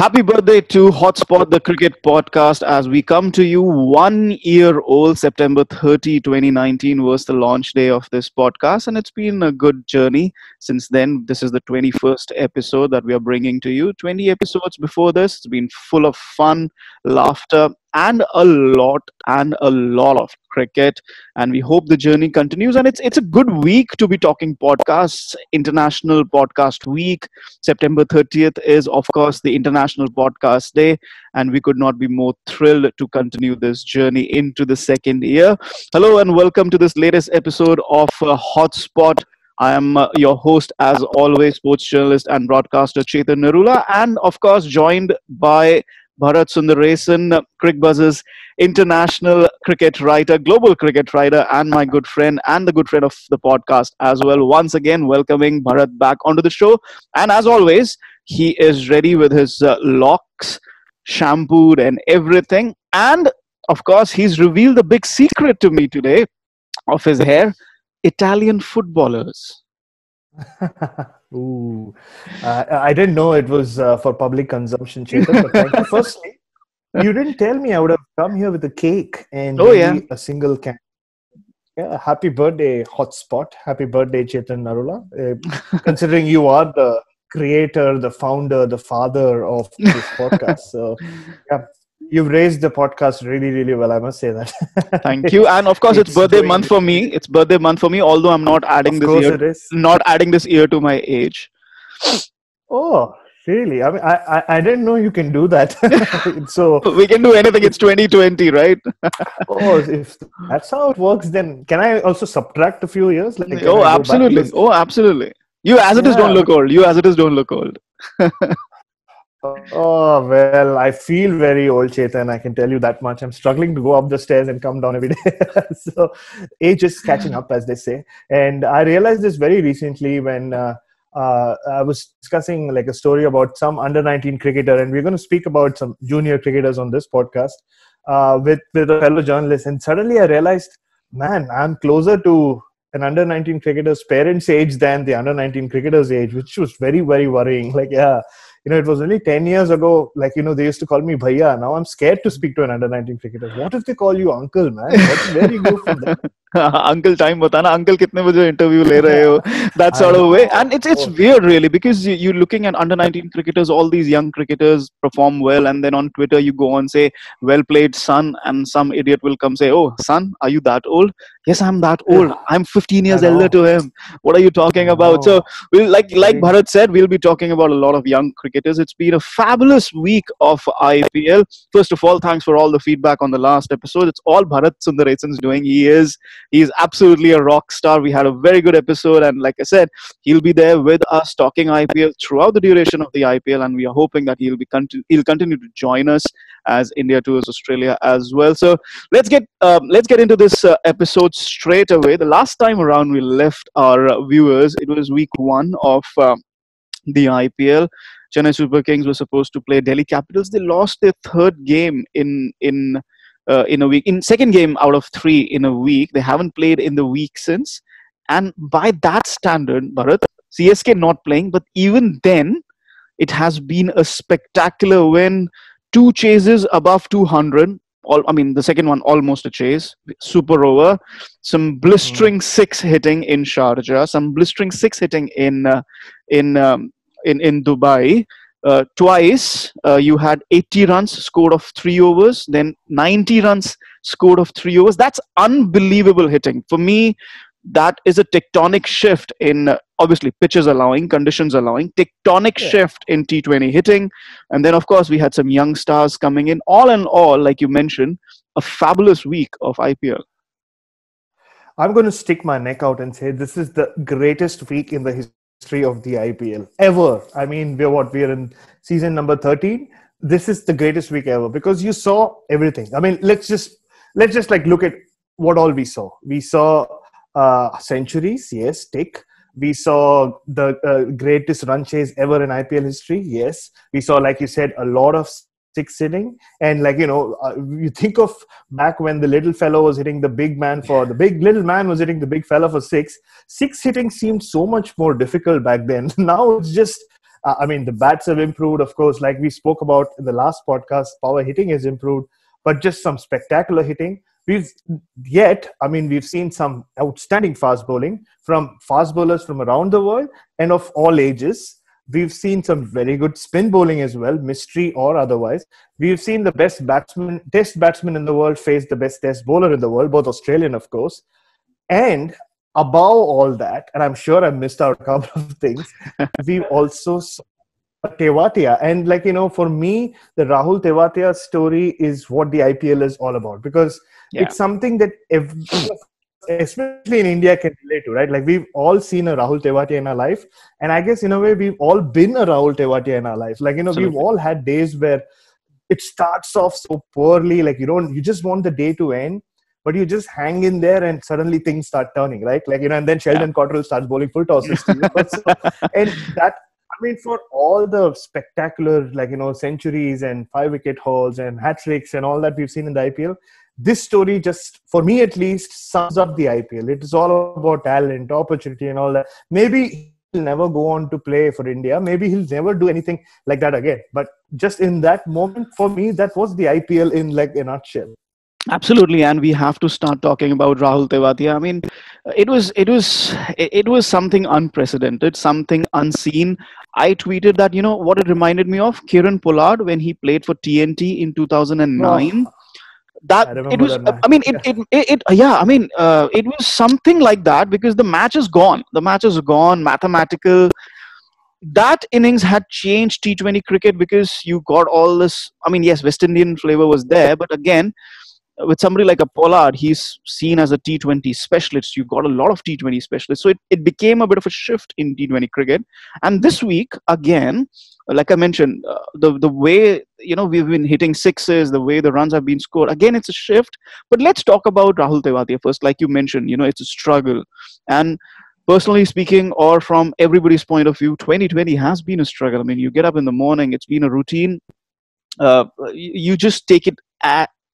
Happy birthday to Hotspot, the cricket podcast, as we come to you 1 year old. September 30, 2019 was the launch day of this podcast, and it's been a good journey since then. This is the 21st episode that we are bringing to you. 20 episodes before this, it's been full of fun, laughter, and a lot of cricket, and we hope the journey continues. And it's a good week to be talking podcasts. International Podcast Week. September 30th is, of course, the International Podcast Day, and we could not be more thrilled to continue this journey into the second year. Hello, and welcome to this latest episode of Hotspot. I am your host, as always, sports journalist and broadcaster Chetan Narula, and of course, joined by Bharat Sundaresan, CricBuzz's international cricket writer, global cricket writer, and my good friend, and the good friend of the podcast as well. Once again, welcoming Bharat back onto the show. And as always, he is ready with his locks, shampooed and everything. And of course, he's revealed the big secret to me today of his hair: Italian footballers. Ooh, I didn't know it was for public consumption, Chetan, but thank you. Firstly, you didn't tell me. I would have come here with a cake and maybe a single can. Yeah, happy birthday, Hotspot. Happy birthday, Chetan Narula. Considering you are the creator, the founder, the father of this podcast. So, yeah. You've raised the podcast really, really well. I must say that. Thank you. And of course, it's birthday month for me. It's birthday month for me. Although I'm not adding not adding this year to my age. Oh, really? I mean, I didn't know you can do that. So we can do anything. It's 2020, right? Oh, if that's how it works, then can I also subtract a few years? Like, oh, absolutely. Oh, absolutely. You as it is don't look old. You as it is don't look old. Oh, well, I feel very old, Chetan. I can tell you that much. I'm struggling to go up the stairs and come down every day. So age is catching up, as they say. And I realized this very recently when I was discussing like a story about some under-19 cricketer. And we're going to speak about some junior cricketers on this podcast with a fellow journalist. And suddenly I realized, man, I'm closer to an under-19 cricketer's parents' age than the under-19 cricketer's age, which was very, very worrying. Like, yeah. It was only 10 years ago, like, they used to call me Bhaiya. Now I'm scared to speak to an under-19 cricketer. What if they call you uncle, man? Where you go from there? Uncle, time batana. Uncle, kitne baje interview le rahe ho? That sort of way. And it's weird, really, because you're looking at under-19 cricketers, all these young cricketers perform well. And then on Twitter, you go and say, well played, son. And some idiot will come say, oh, son, are you that old? Yes, I'm that old. I'm 15 years elder to him. What are you talking about? So, like Bharat said, we'll be talking about a lot of young cricketers. It's been a fabulous week of IPL. First of all, thanks for all the feedback on the last episode. It's all Bharat Sundaresan's doing. He's absolutely a rock star. We had a very good episode, and like I said, he'll be there with us talking IPL throughout the duration of the IPL, and we are hoping that he'll continue to join us as India tours Australia as well. So let's get into this episode straight away. The last time around we left our viewers, it was week 1 of the IPL. Chennai Super Kings were supposed to play Delhi Capitals. They lost their third game in a week. In second game out of 3 in a week. They haven't played in the week since. And by that standard, Bharat, CSK not playing, but even then, it has been a spectacular win. 2 chases above 200. The second one almost a chase. Super over. Some blistering 6 hitting in Sharjah. Some blistering 6 hitting in Dubai. Twice you had 80 runs scored of 3 overs, then 90 runs scored of 3 overs. That's unbelievable hitting. For me, that is a tectonic shift in, obviously, pitches allowing, conditions allowing, tectonic shift in T20 hitting. And then, of course, we had some young stars coming in. All in all, like you mentioned, a fabulous week of IPL. I'm going to stick my neck out and say this is the greatest week in the history of the IPL ever. I mean, we're in season number 13. This is the greatest week ever because you saw everything. I mean, let's just like look at what all we saw. We saw centuries, yes, tick. We saw the greatest run chase ever in IPL history, yes. We saw, like you said, a lot of 6 hitting, and you think of back when the little fellow was hitting the big man little man was hitting the big fella for 6 hitting seemed so much more difficult back then. Now it's just I mean, the bats have improved, of course, like we spoke about in the last podcast, power hitting has improved, but just some spectacular hitting. We've seen some outstanding fast bowling from fast bowlers from around the world and of all ages. We've seen some very good spin bowling as well, mystery or otherwise. We've seen the best test batsman in the world face the best test bowler in the world, both Australian, of course. And above all that, and I'm sure I missed out a couple of things, we also saw Tewatia. And for me, the Rahul Tewatia story is what the IPL is all about, because it's something that especially in India can relate to, right? Like we've all seen a Rahul Tewatia in our life. And I guess in a way, we've all been a Rahul Tewatia in our life. We've all had days where it starts off so poorly, like you just want the day to end, but you just hang in there and suddenly things start turning, right? And then Sheldon Cottrell starts bowling full tosses to you. And that, for all the spectacular, centuries and 5-wicket hauls and hat-tricks and all that we've seen in the IPL, this story just, for me at least, sums up the IPL. It is all about talent, opportunity and all that. Maybe he'll never go on to play for India. Maybe he'll never do anything like that again. But just in that moment, for me, that was the IPL in a nutshell. Absolutely, and we have to start talking about Rahul Tewatia. I mean, it was something unprecedented, something unseen. I tweeted that what it reminded me of Kieron Pollard when he played for TNT in 2009. It was something like that, because the match is gone. The match is gone, mathematical. That innings had changed T20 cricket, because you got all this. I mean, yes, West Indian flavor was there, but again, with somebody like a Pollard, he's seen as a T20 specialist. You've got a lot of T20 specialists. So it became a bit of a shift in T20 cricket. And this week, again, like I mentioned, the way, we've been hitting sixes, the way the runs have been scored, again, it's a shift. But let's talk about Rahul Tewatia first. Like you mentioned, it's a struggle. And personally speaking, or from everybody's point of view, 2020 has been a struggle. I mean, you get up in the morning, it's been a routine. You just take it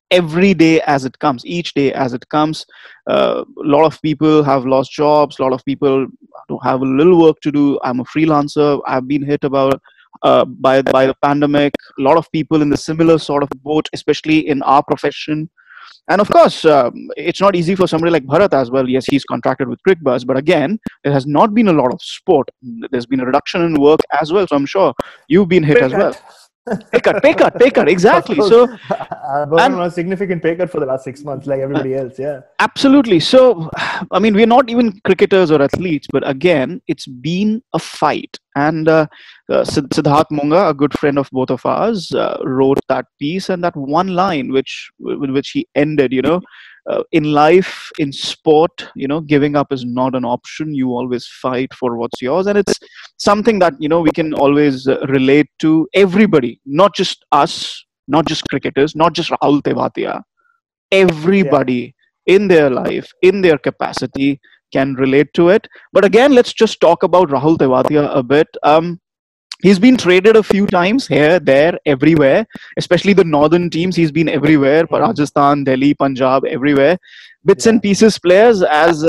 every day as it comes, each day as it comes. A lot of people have lost jobs. A lot of people have a little work to do. I'm a freelancer. I've been hit by the pandemic. A lot of people in the similar sort of boat, especially in our profession. And of course, it's not easy for somebody like Bharat as well. Yes, he's contracted with Crickbuzz, but again, there has not been a lot of sport. There's been a reduction in work as well. So I'm sure you've been hit as well. Pay cut, exactly. So I've been on a significant pay cut for the last 6 months, like everybody else. Yeah, absolutely. So, I mean, we're not even cricketers or athletes, but again, it's been a fight. And Siddharth Munga, a good friend of both of ours, wrote that piece, and that one line with which he ended, in life, in sport, giving up is not an option. You always fight for what's yours. And it's something that, we can always relate to everybody, not just us, not just cricketers, not just Rahul Tewatia. Everybody in their life, in their capacity, can relate to it. But again, let's just talk about Rahul Tewatia a bit. He's been traded a few times here, there, everywhere, especially the northern teams. He's been everywhere, Rajasthan, Delhi, Punjab, everywhere. Bits and pieces players, as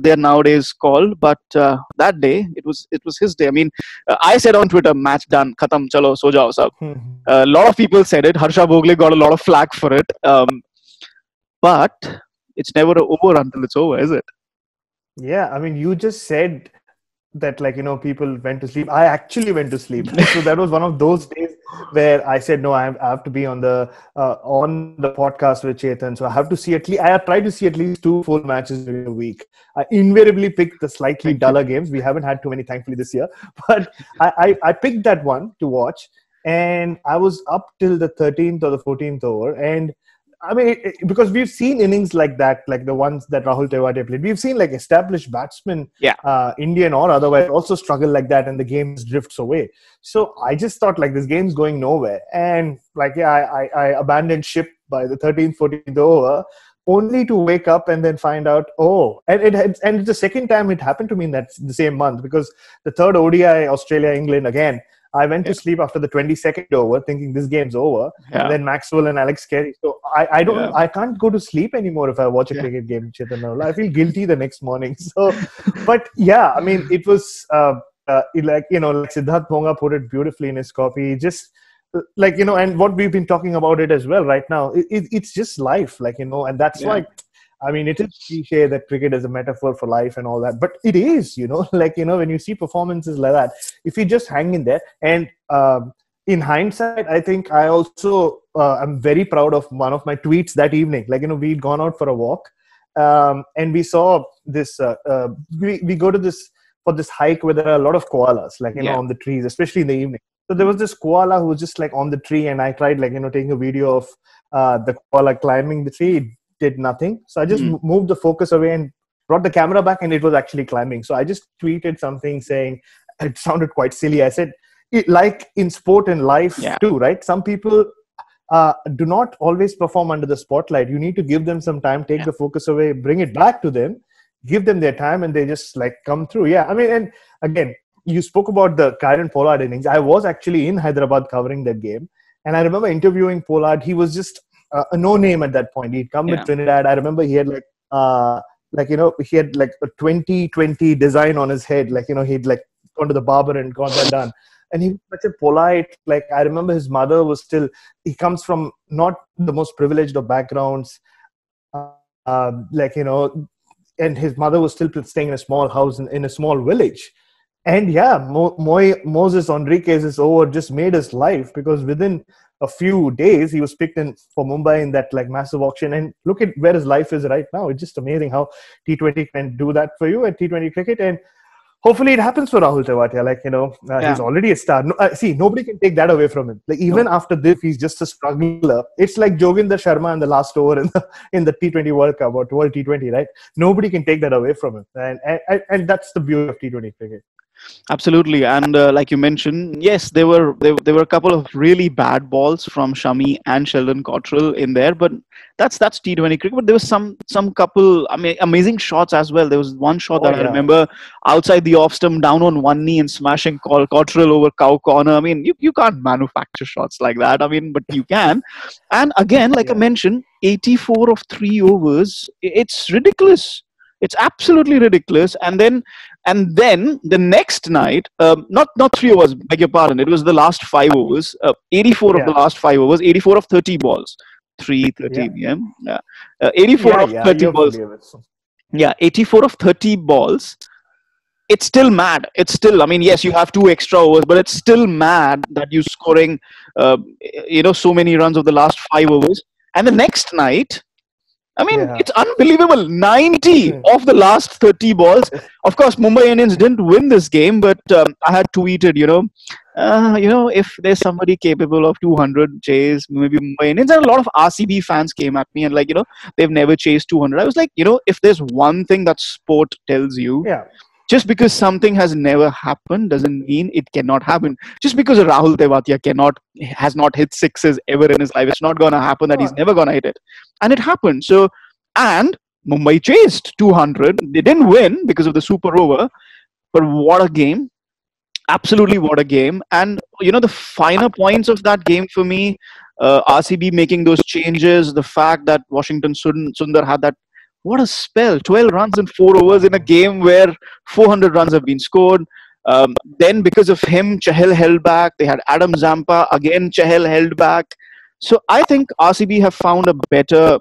they're nowadays called. But that day, it was his day. I mean, I said on Twitter, match done, khatam, chalo, so jao sab. A lot of people said it. Harsha Bhogle got a lot of flack for it. But it's never over until it's over, is it? Yeah, I mean, you just said that people went to sleep. I actually went to sleep. So that was one of those days where I said, no, I have to be on the podcast with Chetan. So I have to see I try to see at least 2 full matches in a week. I invariably pick the slightly duller games. We haven't had too many, thankfully, this year. But I picked that one to watch, and I was up till the 13th or the 14th over. And I mean, because we've seen innings like that, like the ones that Rahul Tewatia played. We've seen established batsmen, Indian or otherwise, also struggle like that, and the game drifts away. So I just thought this game's going nowhere, and I abandoned ship by the 13th, 14th over, only to wake up and then find out, and it's the second time it happened to me in the same month, because the third ODI, Australia, England again. I went to sleep after the 22nd over, thinking this game's over. And then Maxwell and Alex Carey. So I can't go to sleep anymore if I watch a cricket game, Chetan. I feel guilty the next morning. So, but yeah, I mean, it was like Siddharth Bhonga put it beautifully in his copy. Just and what we've been talking about it as well right now. It's just life, and that's why. I mean, it is cliche that cricket is a metaphor for life and all that, but it is, when you see performances like that, if you just hang in there. And in hindsight, I think I also am very proud of one of my tweets that evening. We'd gone out for a walk, and we saw this. We go to this hike where there are a lot of koalas, on the trees, especially in the evening. So there was this koala who was just on the tree, and I tried taking a video of the koala climbing the tree. Did nothing. So I just moved the focus away and brought the camera back, and it was actually climbing. So I just tweeted something saying, it sounded quite silly. I said, like in sport and life too, right? Some people do not always perform under the spotlight. You need to give them some time, take the focus away, bring it back to them, give them their time, and they just come through. Yeah, I mean, and again, you spoke about the Kieron Pollard innings. I was actually in Hyderabad covering that game, and I remember interviewing Pollard. He was just a no name at that point. He'd come with Trinidad. I remember he had he had a 2020 design on his head. He'd gone to the barber and got that done. And he was such a polite, I remember his mother was still, he comes from not the most privileged of backgrounds, and his mother was still staying in a small house in a small village. And Moses Enriquez's over just made his life, because within a few days he was picked in for Mumbai in that massive auction. And look at where his life is right now. It's just amazing how T20 can do that for you at T20 cricket. And hopefully it happens for Rahul Tewatia. He's already a star. See, nobody can take that away from him. Even after this, he's just a struggler. It's like Joginder Sharma in the last over in the T20 World Cup or World T20, right? Nobody can take that away from him. And that's the beauty of T20 cricket. Absolutely, and like you mentioned, yes, there were a couple of really bad balls from Shami and Sheldon Cottrell in there, but that's T20 cricket. But there was some couple amazing shots as well. There was one shot that I remember outside the off stump, down on one knee and smashing Cottrell over cow corner. I mean, you can't manufacture shots like that. I mean, but you can. And again, I mentioned, 84 of 3 overs. It's ridiculous. It's absolutely ridiculous. And then the next night, not 3 overs, beg your pardon, it was the last 5 overs, 84 of the last 5 overs, 84 of 30 balls, 84 of 30 balls. Yeah, 84 of 30 balls. It's still mad. It's still, yes, you have 2 extra overs, but it's still mad that you're scoring, so many runs of the last 5 overs. And the next night, it's unbelievable. 90 of the last 30 balls. Of course, Mumbai Indians didn't win this game, but I had tweeted, if there's somebody capable of 200 chase, maybe Mumbai Indians. And a lot of RCB fans came at me and they've never chased 200. I was like, if there's one thing that sport tells you, just because something has never happened doesn't mean it cannot happen. Just because Rahul Tewatia has not hit sixes ever in his life, it's not going to happen that he's never going to hit it. And it happened. So, and Mumbai chased 200. They didn't win because of the super over, but what a game. Absolutely what a game. And, the finer points of that game for me, RCB making those changes, the fact that Washington Sundar had that. What a spell. 12 runs in 4 overs in a game where 400 runs have been scored. Then because of him, Chahal held back. They had Adam Zampa. Again, Chahal held back. So I think RCB have found a better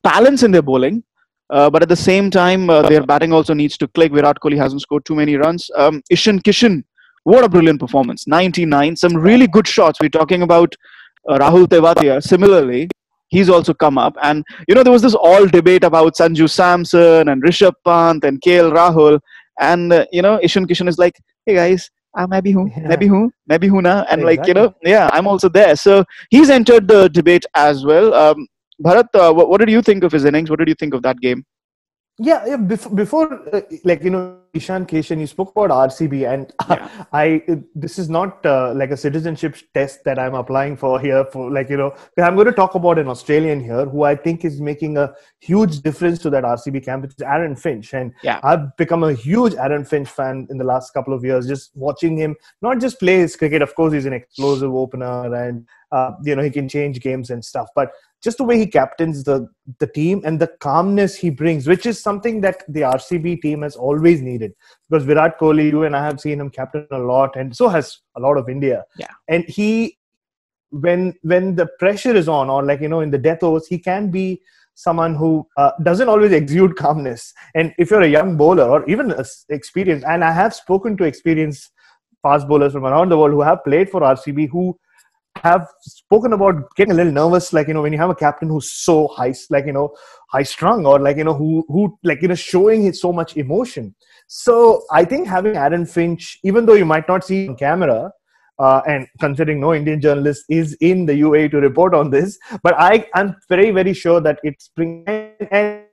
balance in their bowling. But at the same time, their batting also needs to click. Virat Kohli hasn't scored too many runs. Ishan Kishan, what a brilliant performance. 99. Some really good shots. We're talking about Rahul Tewatia. Similarly, he's also come up. And, there was this all debate about Sanju Samson and Rishabh Pant and KL Rahul. And, Ishan Kishan is like, hey guys, maybe who na. And I'm also there. So he's entered the debate as well. Bharat, what did you think of his innings? What did you think of that game? Yeah. Before, Ishan Kishan, you spoke about RCB, and this is not like a citizenship test that I'm applying for here. I'm going to talk about an Australian here who I think is making a huge difference to that RCB camp, which is Aaron Finch. And I've become a huge Aaron Finch fan in the last couple of years, just watching him not just play his cricket. Of course, he's an explosive opener, and he can change games and stuff. But just the way he captains the team and the calmness he brings, which is something that the RCB team has always needed. Because Virat Kohli, you and I have seen him captain a lot, and so has a lot of India. Yeah. And he, when the pressure is on, or like, in the death overs, he can be someone who doesn't always exude calmness. And if you're a young bowler or even experienced, and I have spoken to experienced fast bowlers from around the world who have played for RCB, who have spoken about getting a little nervous, like, when you have a captain who's so high, like, high strung, or like, who like, showing so much emotion. So I think having Aaron Finch, even though you might not see on camera, and considering no Indian journalist is in the UAE to report on this, but I'm very, very sure that it's and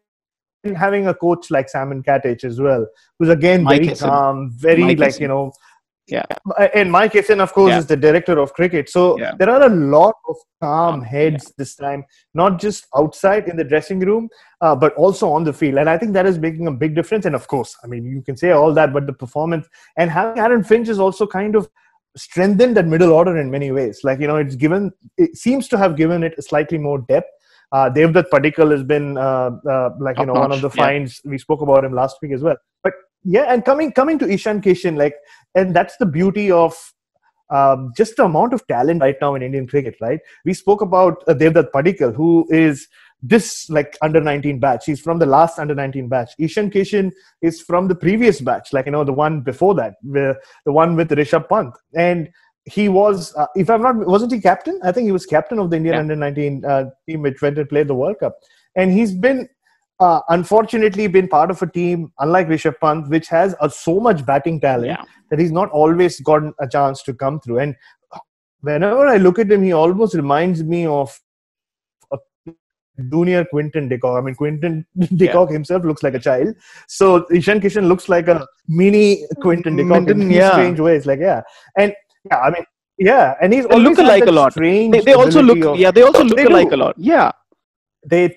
having a coach like Simon Katich as well, who's again very calm, very like, yeah. And Mike Essen, of course, is the director of cricket. So there are a lot of calm heads this time, not just outside in the dressing room, but also on the field. And I think that is making a big difference. And of course, I mean, you can say all that, but the performance and having Aaron Finch is also kind of strengthened that middle order in many ways. Like, it seems to have given it a slightly more depth. Devdutt Padikkal has been like, one of the finds. We spoke about him last week as well. But yeah, and coming to Ishan Kishan, like, and that's the beauty of just the amount of talent right now in Indian cricket, right? We spoke about Devdutt Padikkal, who is this like under-19 batch. He's from the last under-19 batch. Ishan Kishan is from the previous batch, like, the one before that, the one with Rishabh Pant. And he was, if I'm not, wasn't he captain? I think he was captain of the Indian under-19 team which went and played the World Cup. And he's been, unfortunately, been part of a team, unlike Rishabh Pant, which has so much batting talent that he's not always gotten a chance to come through. And whenever I look at him, he almost reminds me of junior Quinton de Kock. I mean, Quinton de Kock himself looks like a child. So Ishan Kishan looks like a mini Quinton de Kock in strange ways. Like, and I mean, and he's always look alike a lot. They also look, they also look alike a lot. Yeah. They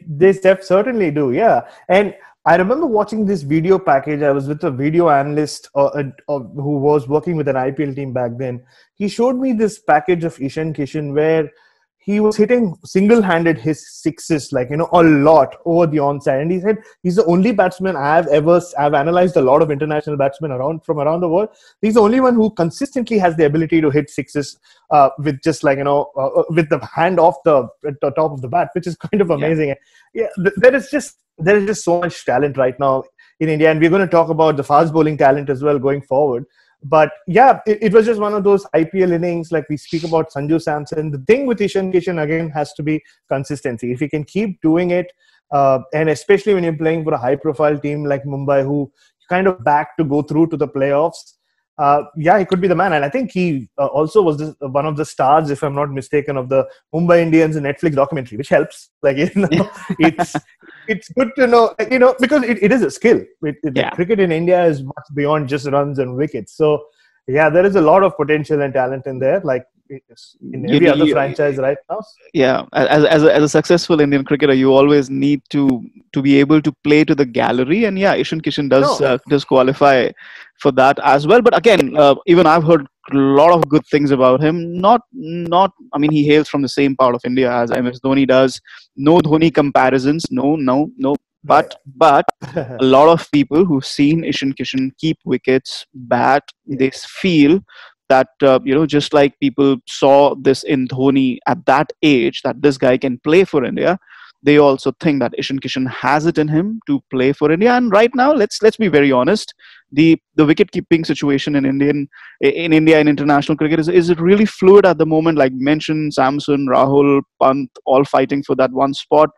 certainly do. Yeah. And I remember watching this video package. I was with a video analyst who was working with an IPL team back then. He showed me this package of Ishan Kishan where he was hitting single-handed his sixes, like, a lot over the onside. And he said he's the only batsman I've analyzed a lot of international batsmen from around the world. He's the only one who consistently has the ability to hit sixes with just like, with the hand off the top of the bat, which is kind of amazing. Yeah, there is just so much talent right now in India. And we're going to talk about the fast bowling talent as well going forward. But yeah, it was just one of those IPL innings. Like we speak about Sanju Samson. The thing with Ishan Kishan again has to be consistency. If he can keep doing it, and especially when you're playing for a high-profile team like Mumbai, who kind of back to go through to the playoffs, he could be the man. And I think he also was one of the stars, if I'm not mistaken, of the Mumbai Indians Netflix documentary, which helps. Like, it's good to know, because it is a skill. Cricket in India is much beyond just runs and wickets. So, there is a lot of potential and talent in there, like in every other franchise right now. Yeah, as a successful Indian cricketer, you always need to be able to play to the gallery, and Ishan Kishan does qualify for that as well. But again, even I've heard a lot of good things about him. Not. I mean, he hails from the same part of India as MS Dhoni does. No Dhoni comparisons. No. But a lot of people who've seen Ishan Kishan keep wickets, bat, they feel that just like people saw this in Dhoni at that age, that this guy can play for India, they also think that Ishan Kishan has it in him to play for India. And right now, let's be very honest, the wicket keeping situation in India in international cricket is really fluid at the moment. Like mentioned, Samson, Rahul, Pant, all fighting for that one spot.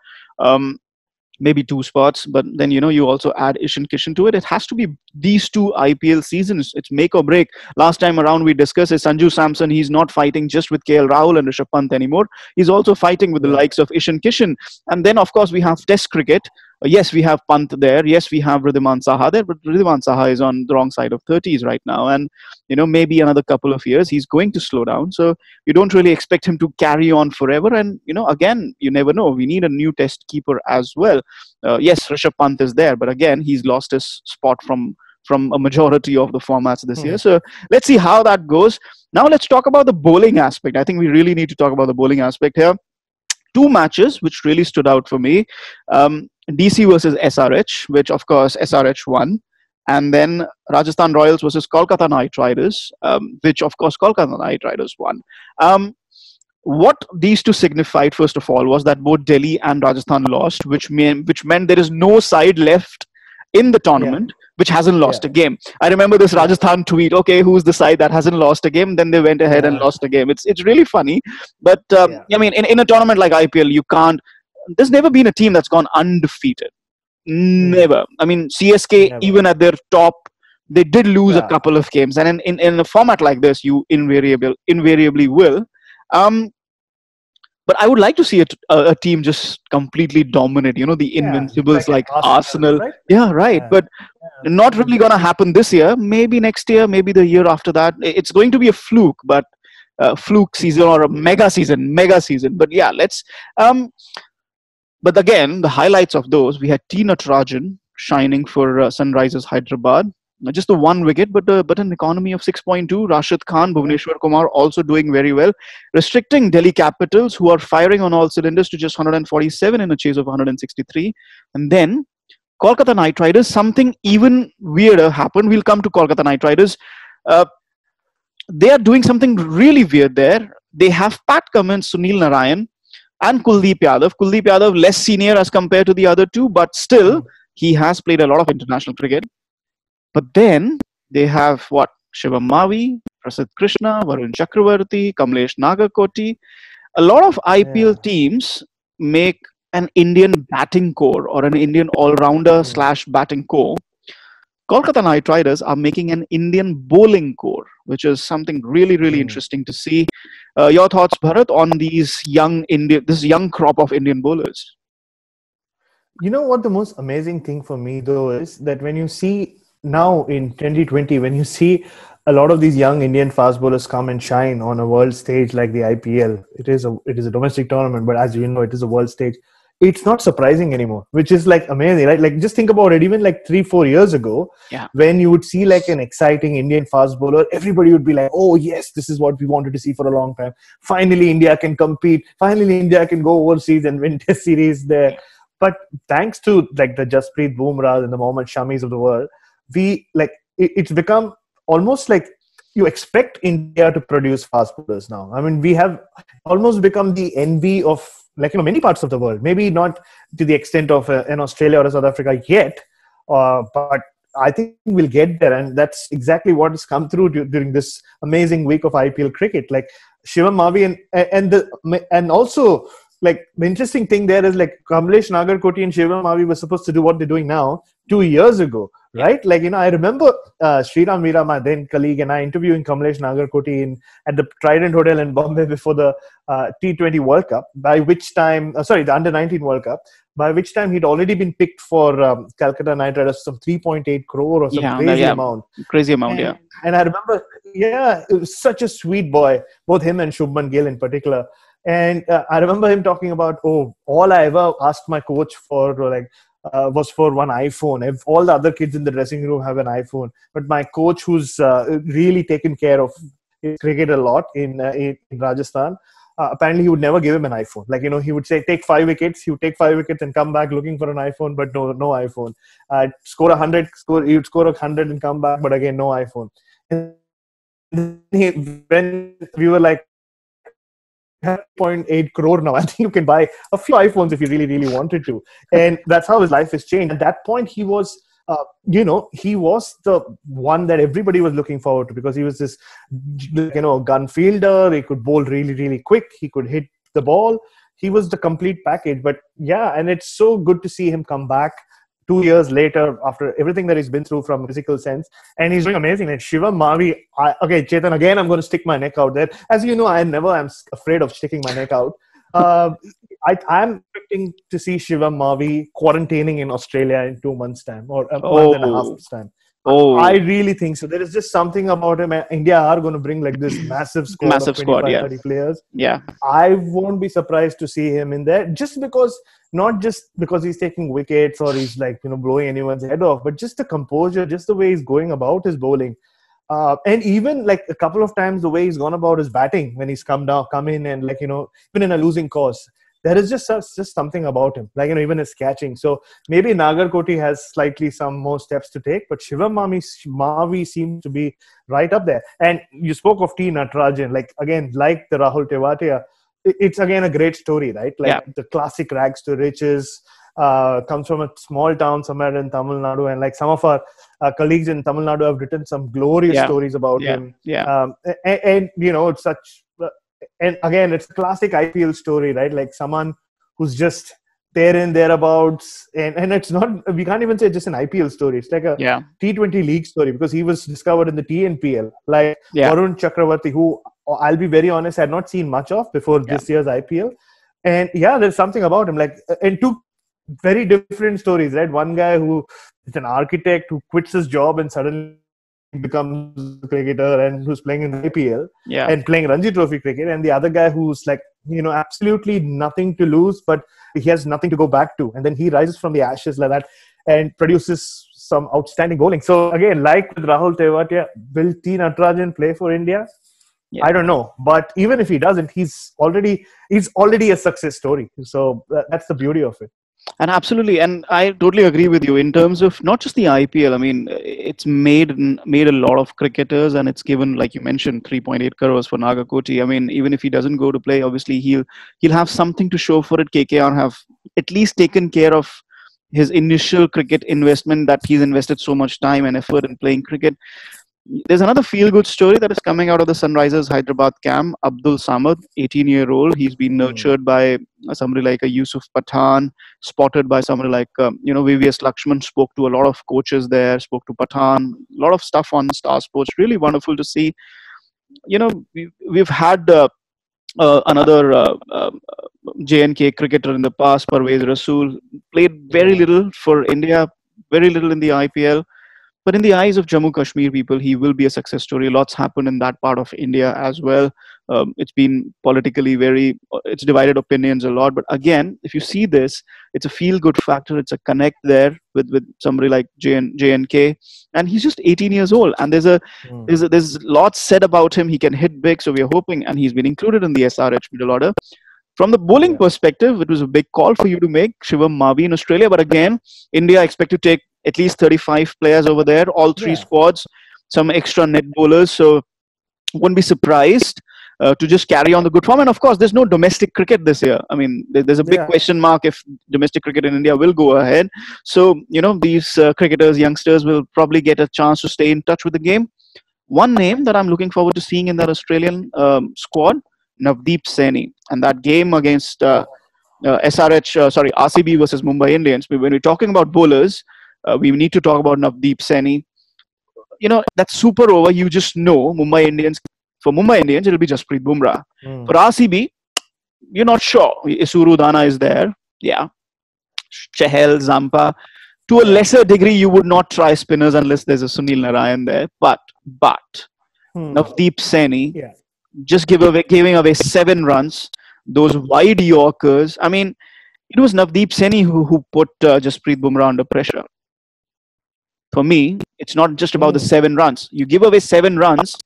Maybe two spots, but then you also add Ishan Kishan to it. It has to be these two IPL seasons. It's make or break. Last time around we discussed is Sanju Samson. He's not fighting just with KL Rahul and Rishabh Pant anymore. He's also fighting with the likes of Ishan Kishan. And then of course we have Test cricket. Yes, we have Pant there. Yes, we have Wriddhiman Saha there, but Wriddhiman Saha is on the wrong side of 30s right now. And, maybe another couple of years, he's going to slow down. So you don't really expect him to carry on forever. And, again, you never know. We need a new test keeper as well. Yes, Rishabh Pant is there, but again, he's lost his spot from a majority of the formats this year. So let's see how that goes. Now let's talk about the bowling aspect. I think we really need to talk about the bowling aspect here. two matches which really stood out for me. DC versus SRH, which of course SRH won. And then Rajasthan Royals versus Kolkata Knight Riders, which of course Kolkata Knight Riders won. What these two signified, first of all, was that both Delhi and Rajasthan lost, which meant there is no side left in the tournament which hasn't lost a game. I remember this Rajasthan tweet, okay, who's the side that hasn't lost a game? Then they went ahead and lost a game. It's really funny. But I mean, in a tournament like IPL, you can't, there's never been a team that's gone undefeated. Never. I mean, CSK, even at their top, they did lose a couple of games. And in a format like this, you invariably will. But I would like to see a team just completely dominate, the Invincibles like Arsenal. Right? Yeah, right. But not really going to happen this year. Maybe next year, maybe the year after that. It's going to be a fluke, but fluke season or a mega season. But yeah, let's... but again, the highlights of those, we had T. Natarajan shining for Sunrisers Hyderabad. Just the one wicket, but an economy of 6.2. Rashid Khan, Bhuvneshwar Kumar also doing very well. Restricting Delhi Capitals, who are firing on all cylinders, to just 147 in a chase of 163. And then Kolkata Knight Riders, something even weirder happened. We'll come to Kolkata Knight Riders. They are doing something really weird there. They have Pat Cummins, Sunil Narayan, and Kuldeep Yadav. Kuldeep Yadav less senior as compared to the other two, but still, he has played a lot of international cricket. But then they have Shivam Mavi, Prasidh Krishna, Varun Chakravarti, Kamlesh Nagarkoti. A lot of IPL teams make an Indian batting core or an Indian all-rounder / batting core. Kolkata Knight Riders are making an Indian bowling core, which is something really, really interesting to see. Your thoughts, Bharat, on this young crop of Indian bowlers? You know what the most amazing thing for me, though, is that when you see now in 2020, when you see a lot of these young Indian fast bowlers come and shine on a world stage like the IPL, it is a domestic tournament, but as you know, it is a world stage. It's not surprising anymore, which is like amazing, right? Like just think about it, even like 3-4 years ago, when you would see like an exciting Indian fast bowler, everybody would be like, oh yes, this is what we wanted to see for a long time. Finally, India can compete. Finally, India can go overseas and win Test series there. But thanks to like the Jasprit Bumrah and the Mohammad Shamis of the world, it's become almost like you expect India to produce fast bowlers now. I mean, we have almost become the envy of many parts of the world. Maybe not to the extent of in Australia or South Africa yet, but I think we'll get there, and that's exactly what has come through during this amazing week of IPL cricket. Like Shivam Mavi and also. Like the interesting thing there is like Kamlesh Nagarkoti and Shivam Mavi were supposed to do what they're doing now 2 years ago, right? Like, I remember Sriram Veera, my then colleague, and I interviewing Kamlesh Nagarkoti at the Trident Hotel in Bombay before the T20 World Cup, by which time, the Under-19 World Cup, by which time he'd already been picked for Calcutta Knight Riders, some 3.8 crore or some crazy amount. Crazy amount, And I remember, it was such a sweet boy, both him and Shubman Gill in particular. And I remember him talking about, all I ever asked my coach for was for one iPhone. If all the other kids in the dressing room have an iPhone, but my coach, who's really taken care of his cricket a lot in Rajasthan, apparently he would never give him an iPhone. Like, he would say, take 5 wickets. He would take 5 wickets and come back looking for an iPhone, but no iPhone. Score 100, he would score 100 and come back, but again, no iPhone. And when we were like, 0.8 crore now. I think you can buy a few iPhones if you really, really wanted to. And that's how his life has changed. At that point, he was, he was the one that everybody was looking forward to, because he was this, gun fielder. He could bowl really, really quick. He could hit the ball. He was the complete package. But yeah, and it's so good to see him come back 2 years later after everything that he's been through from a physical sense, and he's doing amazing. And Shivam Mavi, Chetan, again, I'm going to stick my neck out there. As you know, I never am afraid of sticking my neck out. I'm expecting to see Shivam Mavi quarantining in Australia in 2 months' time, or a month and a half's time. I really think so. There is just something about him. India are going to bring like this massive squad of 30 players. Yeah. I won't be surprised to see him in there, not just because he's taking wickets or he's blowing anyone's head off, but just the composure, just the way he's going about his bowling. And even like a couple of times the way he's gone about his batting when he's come in and even in a losing cause. there is just something about him, like, even his catching. So maybe Nagarkoti has slightly some more steps to take, but Shivam Mavi seems to be right up there. And you spoke of T. Natarajan, like, again, like the Rahul Tewatia, it's again a great story, right? Like the classic rags to riches, comes from a small town somewhere in Tamil Nadu, and like some of our colleagues in Tamil Nadu have written some glorious stories about him. And it's such. And again, it's a classic IPL story, right? Like someone who's just there and thereabouts, and it's not. We can't even say just an IPL story. It's like a T20 league story, because he was discovered in the TNPL, like Varun Chakravarti, who I'll be very honest, I had not seen much of before this year's IPL. And there's something about him, like, and two very different stories, right? One guy who is an architect who quits his job and suddenly becomes a cricketer and who's playing in the IPL and playing Ranji Trophy cricket, and the other guy who's like, absolutely nothing to lose, but he has nothing to go back to, and then he rises from the ashes like that and produces some outstanding bowling. So again, like with Rahul Tewatia, will T. Natarajan play for India? I don't know, but even if he doesn't, he's already a success story. So that's the beauty of it. And absolutely, and I totally agree with you in terms of not just the IPL. I mean, it's made a lot of cricketers, and it's given, like you mentioned, 3.8 crores for Nagarkoti. I mean, even if he doesn't go to play, obviously he'll have something to show for it. KKR have at least taken care of his initial cricket investment, that he's invested so much time and effort in playing cricket. There's another feel-good story that is coming out of the Sunrisers Hyderabad camp. Abdul Samad, 18-year-old. He's been nurtured by somebody like a Yusuf Pathan, spotted by somebody like, VVS Lakshman, spoke to a lot of coaches there, spoke to Pathan, a lot of stuff on Star Sports. Really wonderful to see. We've had another J&K cricketer in the past, Parvez Rasool, played very little for India, very little in the IPL. But in the eyes of Jammu Kashmir people, he will be a success story. Lots happened in that part of India as well. It's been politically it's divided opinions a lot. But again, if you see this, it's a feel-good factor. It's a connect there with somebody like J&K. And he's just 18 years old. And there's lots said about him. He can hit big. So we're hoping, and he's been included in the SRH middle order. From the bowling perspective, it was a big call for you to make, Shivam Mavi in Australia. But again, India expect to take at least 35 players over there, all three squads, some extra net bowlers. So wouldn't be surprised to just carry on the good form. And of course, there's no domestic cricket this year. I mean, there's a big question mark if domestic cricket in India will go ahead. So, these cricketers, youngsters will probably get a chance to stay in touch with the game. One name that I'm looking forward to seeing in that Australian squad, Navdeep Saini. And that game against RCB versus Mumbai Indians. When we're talking about bowlers, we need to talk about Navdeep Saini. That super over, you just know for Mumbai Indians, it'll be Jasprit Bumrah. For RCB, you're not sure. Isuru Dana is there. Yeah. Chahal, Zampa. To a lesser degree, you would not try spinners unless there's a Sunil Narayan there. But Navdeep Saini, just giving away 7 runs, those wide Yorkers. I mean, it was Navdeep Saini who put Jasprit Bumrah under pressure. For me, it's not just about the 7 runs. You give away 7 runs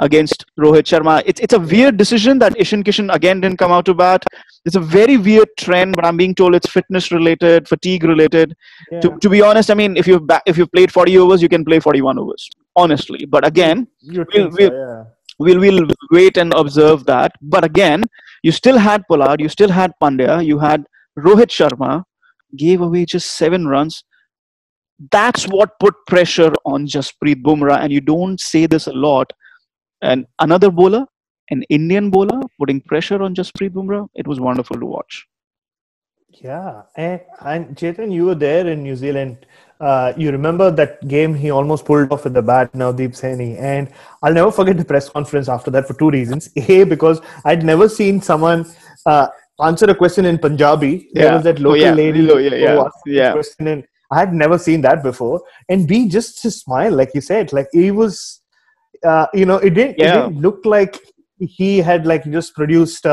against Rohit Sharma. It's a weird decision that Ishan Kishan again didn't come out to bat. It's a very weird trend, but I'm being told it's fitness related, fatigue related. To be honest, I mean, if you've played 40 overs, you can play 41 overs, honestly. But again, we'll wait and observe that. But again, you still had Pollard, you still had Pandya, you had Rohit Sharma, gave away just 7 runs. That's what put pressure on Jasprit Bumrah, and you don't say this a lot. And another bowler, an Indian bowler, putting pressure on Jasprit Bumrah, it was wonderful to watch. Yeah, and Chetan, you were there in New Zealand. You remember that game he almost pulled off with the bat, Navdeep Saini. And I'll never forget the press conference after that for 2 reasons. A, because I'd never seen someone answer a question in Punjabi. There was that local lady who asked a question, and I had never seen that before. And B, just his smile, like you said, like he was, it didn't look like he had like just produced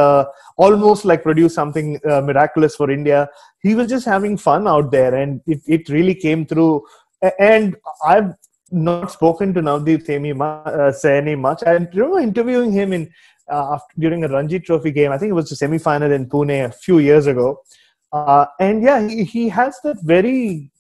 almost like produced something miraculous for India. He was just having fun out there, and it really came through. And I've not spoken to Navdeep Saini much. I remember interviewing him in during a Ranji Trophy game. I think it was the semi-final in Pune a few years ago. And yeah, he has that very.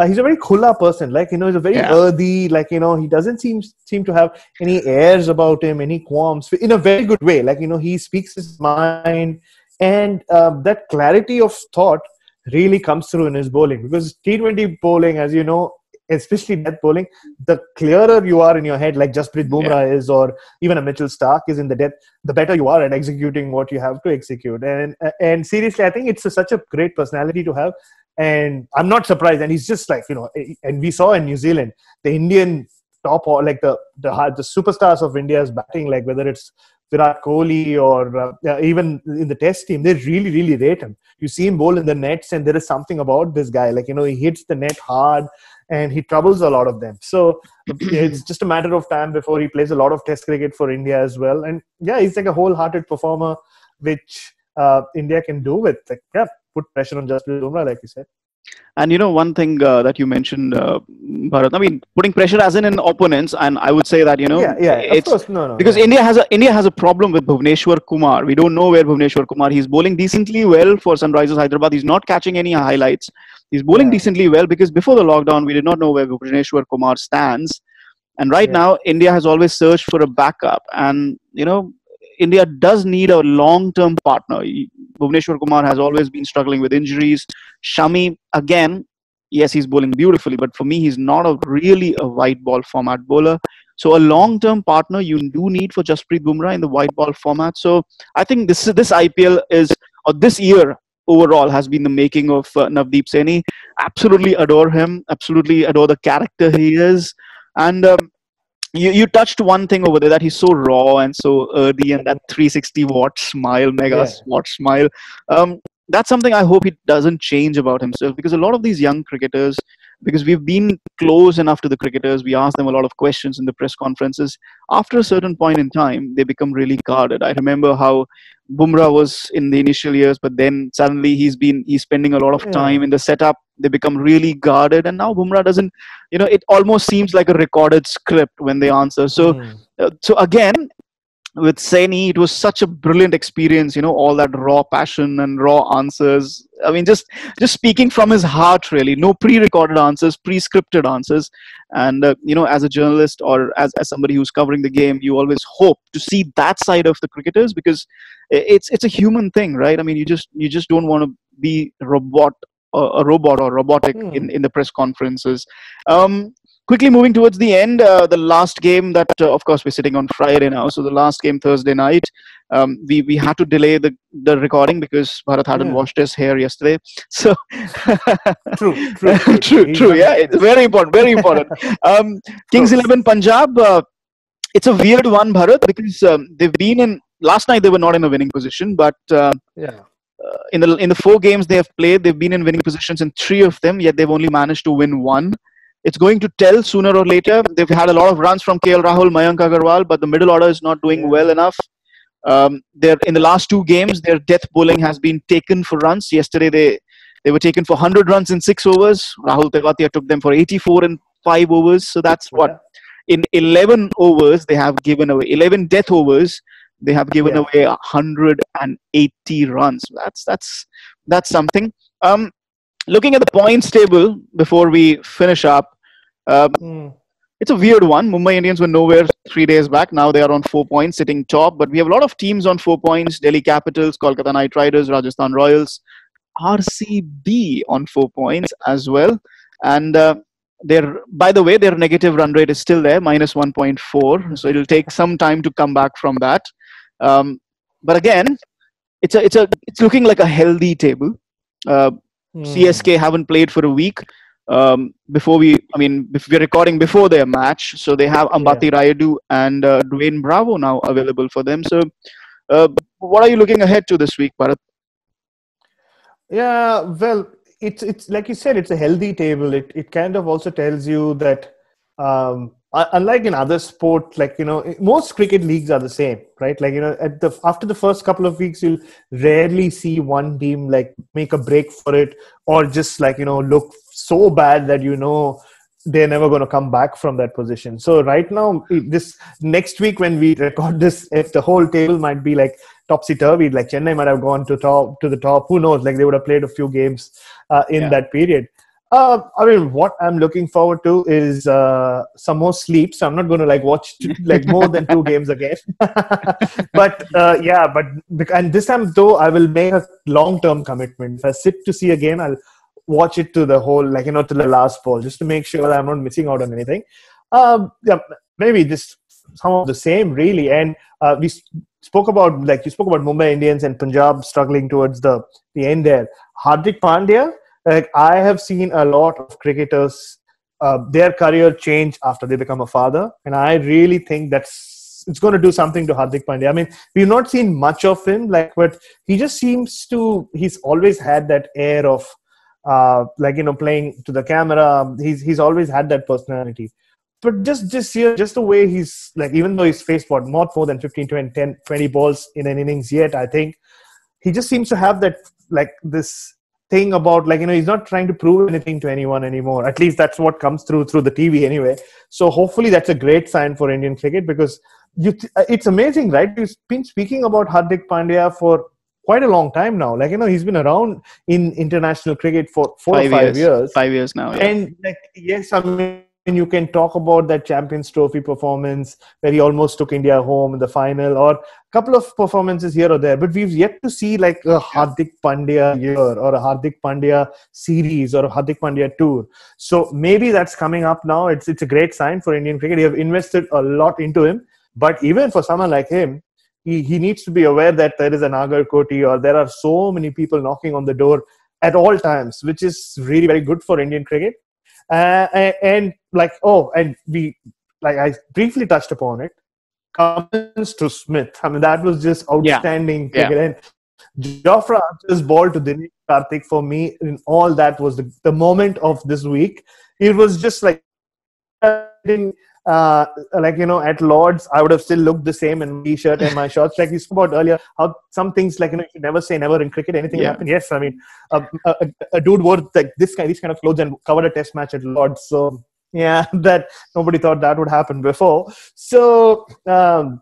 He's a very khula person. Like, he's a very earthy. Like, he doesn't seem to have any airs about him, any qualms, in a very good way. Like, he speaks his mind, and that clarity of thought really comes through in his bowling, because T20 bowling, as you know, especially death bowling, the clearer you are in your head, like Jasprit Bumrah is, or even a Mitchell Starc is in the death, the better you are at executing what you have to execute. And seriously, I think it's such a great personality to have. And I'm not surprised. And he's just like, and we saw in New Zealand, the Indian top, or like the superstars of India's batting, like whether it's Virat Kohli or even in the test team, they really, really rate him. You see him bowl in the nets, and there is something about this guy. Like, he hits the net hard and he troubles a lot of them. So it's just a matter of time before he plays a lot of test cricket for India as well. And yeah, he's like a wholehearted performer, which India can do with, like, put pressure on Jasprit Bumrah, like you said. And one thing that you mentioned, Bharat, I mean, putting pressure as in opponents, and I would say that of course, no, because India has a problem with Bhuvneshwar Kumar. We don't know where Bhuvneshwar Kumar. He's bowling decently well for Sunrisers Hyderabad. He's not catching any highlights. He's bowling decently well, because before the lockdown, we did not know where Bhuvneshwar Kumar stands. And right now, India has always searched for a backup, and India does need a long-term partner. Bhuvneshwar Kumar has always been struggling with injuries. Shami, again, yes, he's bowling beautifully, but for me, he's not really a white ball format bowler. So a long-term partner you do need for Jasprit Bumrah in the white ball format. So I think this IPL this year overall has been the making of Navdeep Saini. Absolutely adore him. Absolutely adore the character he is. And you touched one thing over there, that he's so raw and so earthy, and that 360-watt smile, watt smile. That's something I hope he doesn't change about himself, because a lot of these young cricketers, because we've been close enough to the cricketers, we ask them a lot of questions in the press conferences. After a certain point in time, they become really guarded. I remember how Bumrah was in the initial years, but then suddenly he's spending a lot of time in the setup. They become really guarded, and now Bumrah doesn't. It almost seems like a recorded script when they answer. So again, with Saini, it was such a brilliant experience. All that raw passion and raw answers. I mean, just speaking from his heart, really. No pre-recorded answers, pre-scripted answers. And as a journalist, or as somebody who's covering the game, you always hope to see that side of the cricketers, because it's a human thing, right? I mean, you just don't want to be a robot or robotic in the press conferences. Quickly moving towards the end, the last game that, of course, we're sitting on Friday now. So the last game Thursday night, we had to delay the recording because Bharat hadn't washed his hair yesterday. So true. Yeah, it's very important, very important. Kings 11 Punjab. It's a weird one, Bharat, because they've been in. Last night they were not in a winning position, but in the 4 games they have played, they've been in winning positions in 3 of them. Yet they've only managed to win 1. It's going to tell sooner or later. They've had a lot of runs from KL Rahul, Mayank Agarwal, but the middle order is not doing well enough. They're in the last 2 games, their death bowling has been taken for runs. Yesterday they were taken for 100 runs in 6 overs. Rahul Tewatia took them for 84 in 5 overs. So that's what in 11 overs they have given away. 11 death overs. They have given away 180 runs. That's something. Looking at the points table before we finish up, it's a weird one. Mumbai Indians were nowhere 3 days back. Now they are on 4 points, sitting top. But we have a lot of teams on 4 points. Delhi Capitals, Kolkata Knight Riders, Rajasthan Royals, RCB on 4 points as well. And by the way, their negative run rate is still there, minus 1.4. So it'll take some time to come back from that. But again, it's looking like a healthy table. CSK haven't played for a week. If we're recording before their match, so they have Ambati Rayudu and Dwayne Bravo now available for them. So, what are you looking ahead to this week, Bharat? Yeah, well, it's like you said, it's a healthy table. It kind of also tells you that unlike in other sports, like, most cricket leagues are the same, right? Like, after the first couple of weeks, you'll rarely see one team like make a break for it, or just like, look so bad that, they're never going to come back from that position. So right now, this next week when we record this, if the whole table might be like topsy-turvy, like Chennai might have gone to the top. Who knows? Like they would have played a few games in that period. I mean, what I'm looking forward to is some more sleep. So I'm not going to like watch like more than 2 games again. But and this time though, I will make a long-term commitment. If I sit to see a game, I'll watch it to the whole, like, to the last ball, just to make sure that I'm not missing out on anything. Maybe just some of the same, really. And we spoke about, like you spoke about Mumbai Indians and Punjab struggling towards the end there. Hardik Pandya, like I have seen a lot of cricketers, their career change after they become a father. And I really think it's going to do something to Hardik Pandya. I mean, we've not seen much of him, but he just seems he's always had that air of, playing to the camera. He's always had that personality. But just here, just the way he's, like, even though he's faced not more than 15 to 20 balls in an innings yet, I think he just seems to have that, like, this thing about, like, he's not trying to prove anything to anyone anymore. At least that's what comes through the TV anyway. So hopefully that's a great sign for Indian cricket, because it's amazing, right? We've been speaking about Hardik Pandya for quite a long time now. Like, he's been around in international cricket for 4 or 5 years. 5 years now. Yeah. And, like, yes, I mean, you can talk about that Champions Trophy performance where he almost took India home in the final, or a couple of performances here or there. But we've yet to see like a Hardik Pandya year or a Hardik Pandya series or a Hardik Pandya tour. So maybe that's coming up now. It's a great sign for Indian cricket. You have invested a lot into him. But even for someone like him, he needs to be aware that there is an Nagarkoti, or there are so many people knocking on the door at all times, which is really very good for Indian cricket. And I briefly touched upon it. Cummins to Smith. I mean, that was just outstanding cricket. And Jofra Archer's ball to Dinesh Karthik, for me, in all that was the moment of this week. It was just like, at Lords, I would have still looked the same in my t-shirt and my shorts. Like we spoke about earlier, how some things, like, you should never say never in cricket. Anything happen. Yes, I mean, a dude wore like these kind of clothes and covered a test match at Lords. So yeah, that nobody thought that would happen before. So the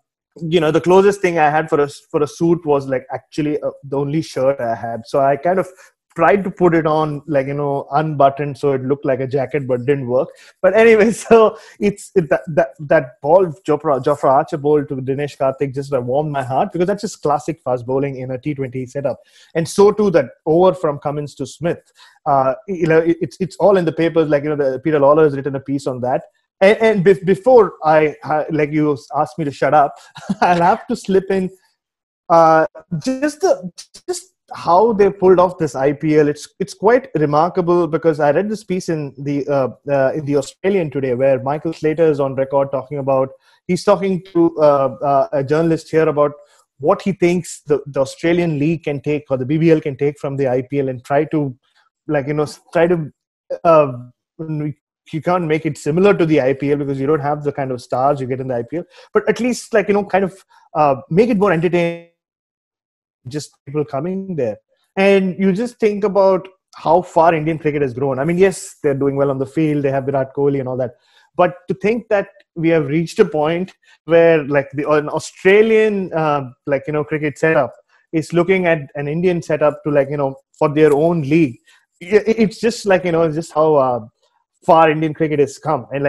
closest thing I had for a suit was like actually the only shirt I had. So I kind of tried to put it on, like, unbuttoned, so it looked like a jacket, but didn't work. But anyway, so that ball, Jofra Archer ball to Dinesh Karthik, just warmed my heart, because that's just classic fast bowling in a T20 setup. And so too that over from Cummins to Smith. It's all in the papers. Like, Peter Lawler has written a piece on that. And before like you asked me to shut up, I'll have to slip in just how they pulled off this IPL. It's quite remarkable, because I read this piece in the Australian today, where Michael Slater is on record he's talking to a journalist here about what he thinks the Australian League can take, or the BBL can take from the IPL, and try to you can't make it similar to the IPL, because you don't have the kind of stars you get in the IPL, but at least make it more entertaining, just people coming there. And you just think about how far Indian cricket has grown. I mean, yes, they're doing well on the field, they have Virat Kohli and all that, but to think that we have reached a point where, like, an Australian cricket setup is looking at an Indian setup to, for their own league. It's just it's just how far Indian cricket has come. And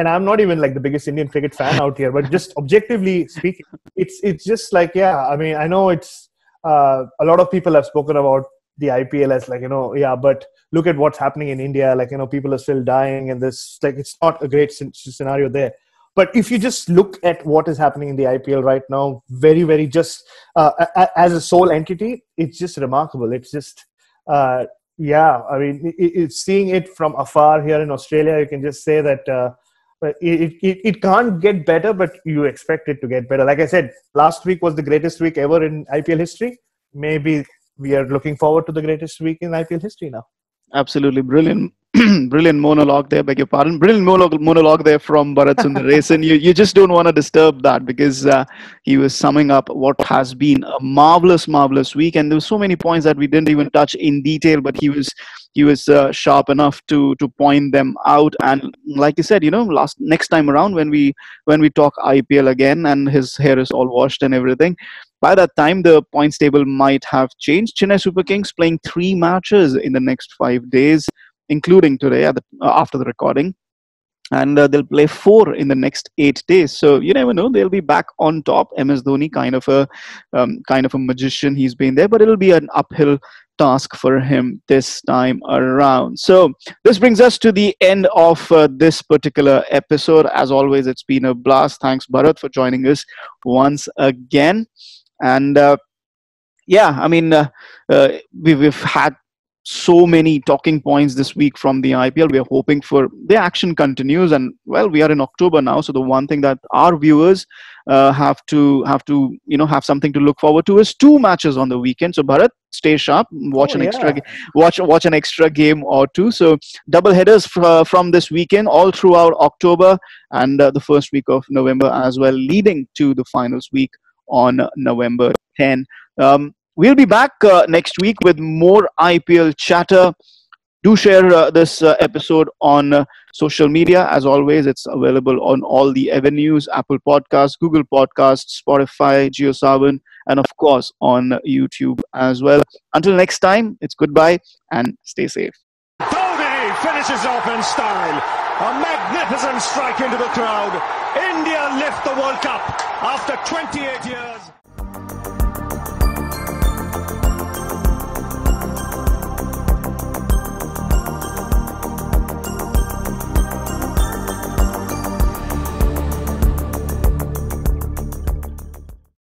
I'm not even like the biggest Indian cricket fan out here, but just objectively speaking, it's just like, I mean, I know it's a lot of people have spoken about the IPL as but look at what's happening in India. People are still dying, and this, it's not a great scenario there. But if you just look at what is happening in the IPL right now, very, very just as a sole entity, it's just remarkable. It's just, I mean, it's seeing it from afar here in Australia, you can just say that it can't get better, but you expect it to get better. Like I said, last week was the greatest week ever in IPL history. Maybe we are looking forward to the greatest week in IPL history now. Absolutely brilliant. brilliant monologue there, beg your pardon. Brilliant monologue there from Bharat Sundaresan. You just don't want to disturb that, because he was summing up what has been a marvelous week, and there were so many points that we didn't even touch in detail, but he was sharp enough to point them out. And like you said, next time around when we talk IPL again, and his hair is all washed and everything, by that time the points table might have changed. Chennai Super Kings playing 3 matches in the next 5 days, including today after the recording, and they'll play 4 in the next 8 days. So you never know, they'll be back on top. MS Dhoni, kind of a magician, he's been there, but it'll be an uphill task for him this time around. So this brings us to the end of this particular episode. As always, it's been a blast. Thanks, Bharat, for joining us once again. And we've had so many talking points this week from the IPL. We are hoping for the action continues, and well, we are in October now, so the one thing that our viewers have to have something to look forward to is 2 matches on the weekend. So Bharat, stay sharp, watch an extra game or 2. So double headers from this weekend all throughout October, and the first week of November as well, leading to the finals week on November 10. We'll be back next week with more IPL chatter. Do share this episode on social media. As always, it's available on all the avenues: Apple Podcasts, Google Podcasts, Spotify, JioSaavn, and of course on YouTube as well. Until next time, it's goodbye and stay safe. Dhoni finishes off in style. A magnificent strike into the crowd. India lift the World Cup after 28 years.